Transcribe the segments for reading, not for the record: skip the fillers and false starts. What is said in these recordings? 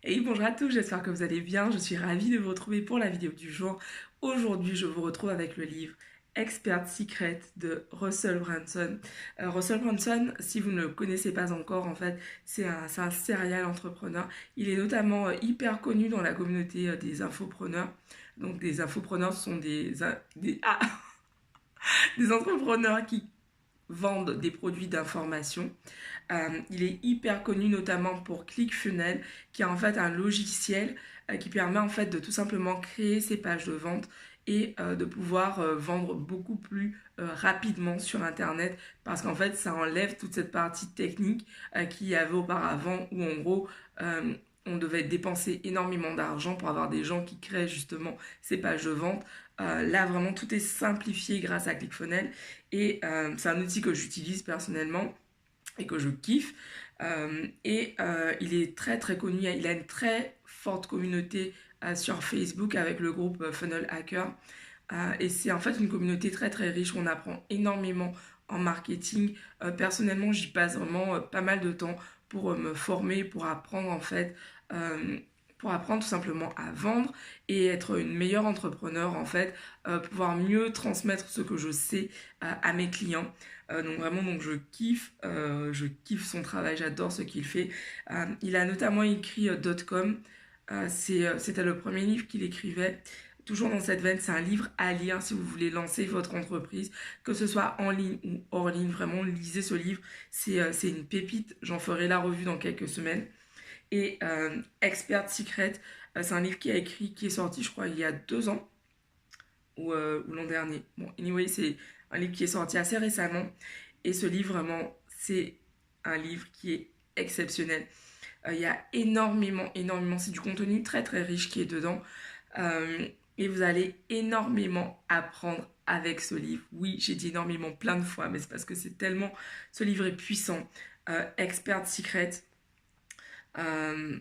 Et bonjour à tous, j'espère que vous allez bien. Je suis ravie de vous retrouver pour la vidéo du jour. Aujourd'hui, je vous retrouve avec le livre Expert Secret de Russell Brunson. Russell Brunson, si vous ne le connaissez pas encore, en fait, c'est un serial entrepreneur. Il est notamment hyper connu dans la communauté des infopreneurs. Donc, des infopreneurs sont des entrepreneurs qui vendent des produits d'information. Il est hyper connu notamment pour ClickFunnels, qui est en fait un logiciel qui permet en fait de tout simplement créer ses pages de vente et de pouvoir vendre beaucoup plus rapidement sur internet, parce qu'en fait ça enlève toute cette partie technique qu'il y avait auparavant, où en gros on devait dépenser énormément d'argent pour avoir des gens qui créent justement ces pages de vente. Là vraiment tout est simplifié grâce à ClickFunnels, et c'est un outil que j'utilise personnellement et que je kiffe. Il est très très connu, il a une très forte communauté sur Facebook avec le groupe Funnel Hacker. Et c'est en fait une communauté très très riche, on apprend énormément en marketing. Personnellement, j'y passe vraiment pas mal de temps pour me former, pour apprendre en fait, pour apprendre tout simplement à vendre et être une meilleure entrepreneur en fait, pouvoir mieux transmettre ce que je sais à mes clients. Donc vraiment, donc je kiffe son travail, j'adore ce qu'il fait. Il a notamment écrit .com. C'était le premier livre qu'il écrivait. Toujours dans cette veine, c'est un livre à lire si vous voulez lancer votre entreprise, que ce soit en ligne ou hors ligne. Vraiment, lisez ce livre, c'est une pépite. J'en ferai la revue dans quelques semaines. Et Expert Secret, c'est un livre qui est sorti, je crois, il y a 2 ans ou l'an dernier. Bon, anyway, c'est un livre qui est sorti assez récemment. Et ce livre, vraiment, c'est un livre qui est exceptionnel. Il y a énormément, c'est du contenu très très riche qui est dedans. Et vous allez énormément apprendre avec ce livre. Oui, j'ai dit énormément plein de fois, mais c'est parce que c'est tellement... Ce livre est puissant. Expert Secret. Euh,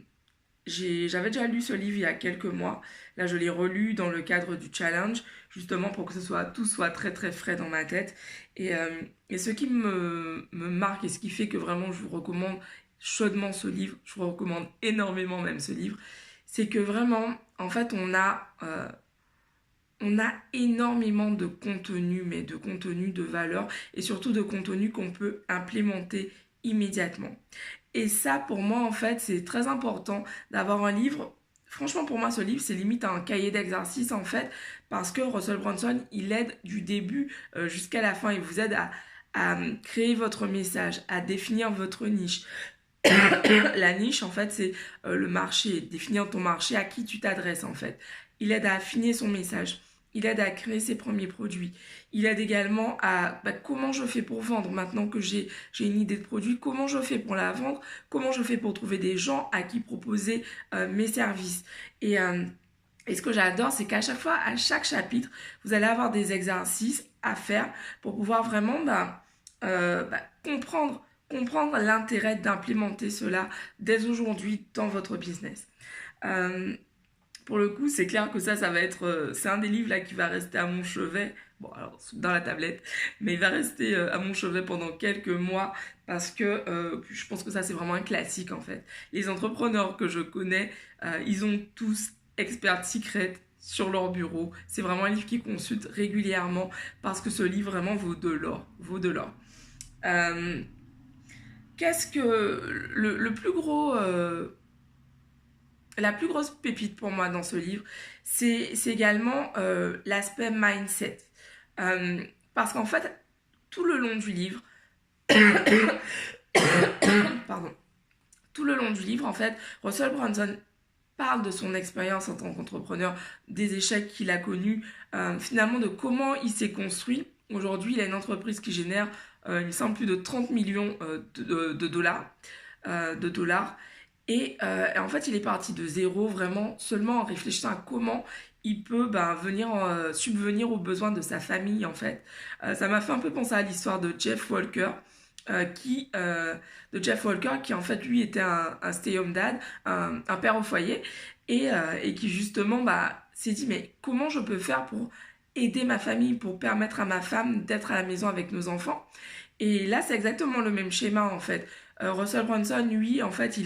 J'avais déjà lu ce livre il y a quelques mois. Là, je l'ai relu dans le cadre du challenge, justement pour que tout soit très très frais dans ma tête. Et, euh, et ce qui me marque et ce qui fait que vraiment je vous recommande chaudement ce livre, je vous recommande énormément même ce livre, c'est que vraiment, en fait, on a énormément de contenu, mais de contenu de valeur et surtout de contenu qu'on peut implémenter immédiatement. Et ça, pour moi, en fait, c'est très important d'avoir un livre. Franchement, pour moi, ce livre, c'est limite un cahier d'exercice, en fait, parce que Russell Brunson, il aide du début jusqu'à la fin. Il vous aide à créer votre message, à définir votre niche. La niche, en fait, c'est le marché, définir ton marché, à qui tu t'adresses, en fait. Il aide à affiner son message. Il aide à créer ses premiers produits. Il aide également à comment je fais pour vendre maintenant que j'ai une idée de produit, comment je fais pour la vendre, comment je fais pour trouver des gens à qui proposer mes services. Et, euh, et ce que j'adore, c'est qu'à chaque fois, à chaque chapitre, vous allez avoir des exercices à faire pour pouvoir vraiment comprendre l'intérêt d'implémenter cela dès aujourd'hui dans votre business. Euh, pour le coup, c'est clair que ça va être... c'est un des livres là qui va rester à mon chevet. Bon, alors, dans la tablette. Mais il va rester à mon chevet pendant quelques mois, parce que je pense que ça, c'est vraiment un classique, en fait. Les entrepreneurs que je connais, ils ont tous Expert Secret sur leur bureau. C'est vraiment un livre qu'ils consultent régulièrement, parce que ce livre vraiment vaut de l'or. Vaut de l'or. Euh, Qu'est-ce que le plus gros... la plus grosse pépite pour moi dans ce livre, c'est également l'aspect mindset. Parce qu'en fait, tout le long du livre, pardon, tout le long du livre, en fait, Russell Brunson parle de son expérience en tant qu'entrepreneur, des échecs qu'il a connus, finalement de comment il s'est construit. Aujourd'hui, il a une entreprise qui génère, il me semble, plus de 30 millions de dollars. En fait, il est parti de zéro, vraiment, seulement en réfléchissant à comment il peut venir subvenir aux besoins de sa famille, en fait. Ça m'a fait un peu penser à l'histoire de Jeff Walker, qui en fait, lui, était un stay-home dad, un père au foyer, et qui justement s'est dit, mais comment je peux faire pour aider ma famille, pour permettre à ma femme d'être à la maison avec nos enfants. Et là, c'est exactement le même schéma, en fait. Russell Brunson, lui, en fait,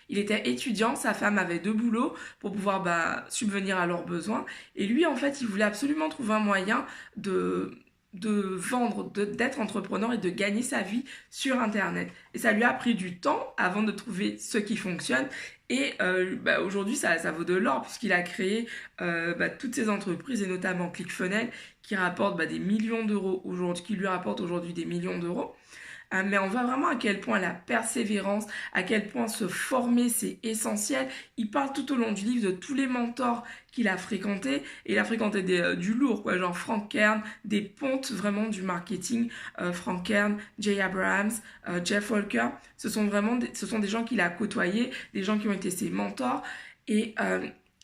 Il était étudiant, sa femme avait 2 boulots pour pouvoir subvenir à leurs besoins. Et lui, en fait, il voulait absolument trouver un moyen de vendre, d'être entrepreneur et de gagner sa vie sur Internet. Et ça lui a pris du temps avant de trouver ce qui fonctionne. Et aujourd'hui, ça vaut de l'or puisqu'il a créé toutes ces entreprises et notamment ClickFunnels qui rapportent des millions d'euros aujourd'hui, qui lui rapportent aujourd'hui des millions d'euros. Mais on voit vraiment à quel point la persévérance, à quel point se former, c'est essentiel. Il parle tout au long du livre de tous les mentors qu'il a fréquentés. Et il a fréquenté du lourd, quoi, genre Frank Kern, des pontes vraiment du marketing. Frank Kern, Jay Abrahams, Jeff Walker. Ce sont des gens qu'il a côtoyés, des gens qui ont été ses mentors. Et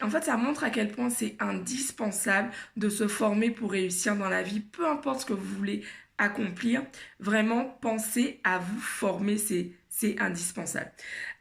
en fait, ça montre à quel point c'est indispensable de se former pour réussir dans la vie, peu importe ce que vous voulez accomplir. Vraiment, pensez à vous former, c'est indispensable.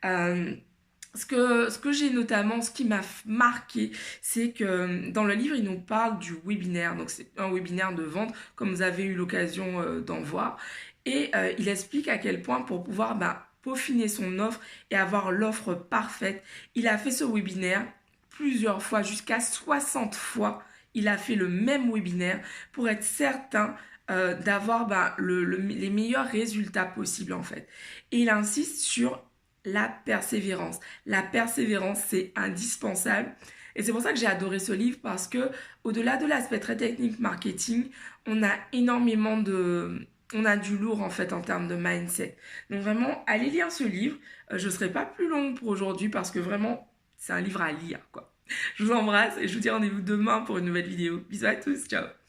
Ce que j'ai notamment, ce qui m'a marqué, c'est que dans le livre, il nous parle du webinaire. Donc, c'est un webinaire de vente, comme vous avez eu l'occasion d'en voir. Et il explique à quel point pour pouvoir peaufiner son offre et avoir l'offre parfaite, il a fait ce webinaire plusieurs fois, jusqu'à 60 fois. Il a fait le même webinaire pour être certain d'avoir les meilleurs résultats possibles en fait. Et il insiste sur la persévérance. La persévérance, c'est indispensable. Et c'est pour ça que j'ai adoré ce livre parce que au-delà de l'aspect très technique marketing, on a on a du lourd en fait en termes de mindset. Donc vraiment, allez lire ce livre. Je ne serai pas plus longue pour aujourd'hui parce que vraiment, c'est un livre à lire, quoi. Je vous embrasse et je vous dis rendez-vous demain pour une nouvelle vidéo. Bisous à tous, ciao.